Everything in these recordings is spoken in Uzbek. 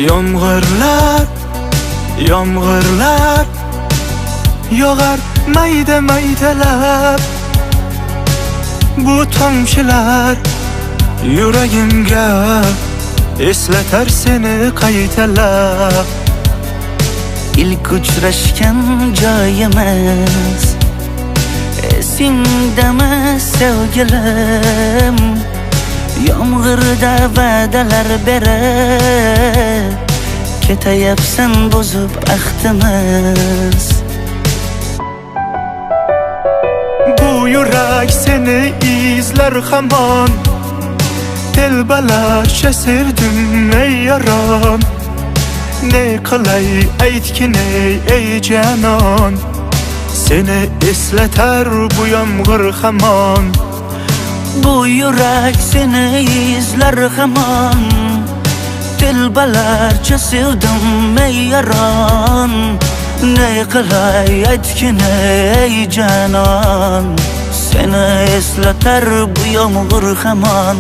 Yomg'irlar, yomg'irlar yog'ar mayda maydalab. Bu tomchilar yuragimga eslatar seni qaytalab. İlk uchrashgan joyimiz esingdami sevgilim? Yomg'irda va'dalar berib ketayapsan buzib ahdimiz. Bu yurak seni izlar hamon, telbalarcha sevdim ey yaron. Ne qilay aytgin ey canon, seni eslatar bu yomg'ir hamon. Bu yurak seni izlar hamon, telbalarcha sevdim ey yaron. Ne qilay aytgin ey canon, seni eslatar bu yomg'ir hamon.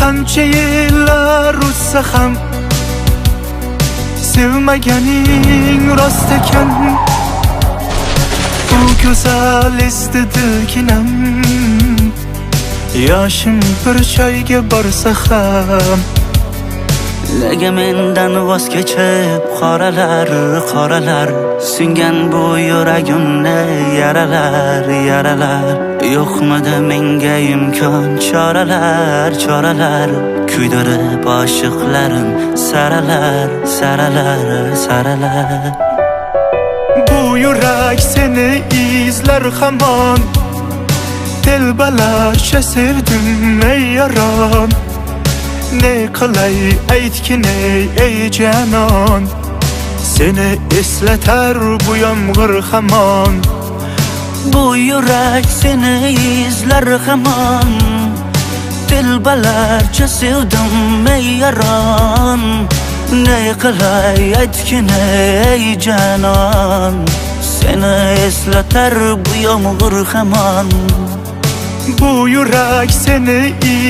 Qancha yillar o'tsa ham sevmaganing rost ekan. Bu go'zal esdi dilginam, yoshim bir joyga borsa ham. Nega mendan voz kechib qoralar, qoralar singan bu yuragimni yaralar, yaralar. Yo'qmidi menga imkon choralar, choralar kuydirib oshiqlarim saralar, saralar, saralar. Bu yurak seni izlar hamon, telbalarcha sevdim ey yaron. Ne qilay aytgin ey canon, seni eslatar bu yomg'ir hamon. Bu yurak seni izlar hamon, telbalarcha sevdim ey yaron. Ne qilay aytgin ey canon, seni eslatar bu yomg'ir hamon. Bu yurak seni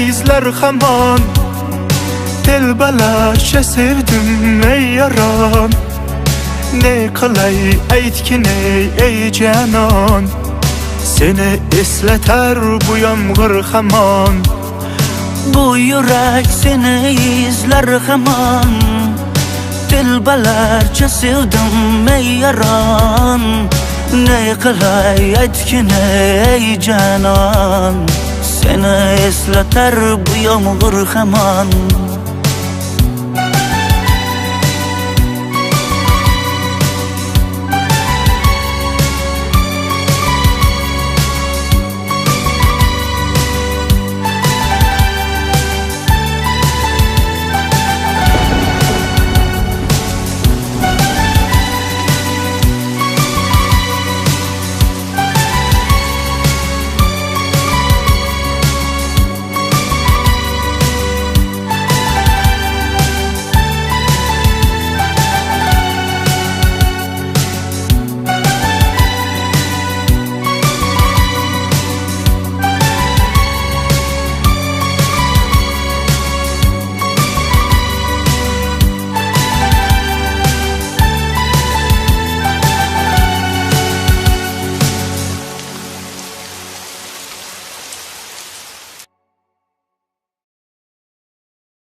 izlar hamon, telbalarcha sevdim ey yaron. Ne qilay aytgin ey canon, seni eslatar bu yomg'ir hamon. Bu yurak seni izlar hamon, telbalarcha sevdim ey yaron. Ne qilay aytgin ey canon, seni eslatar bu yomg'ir hamon.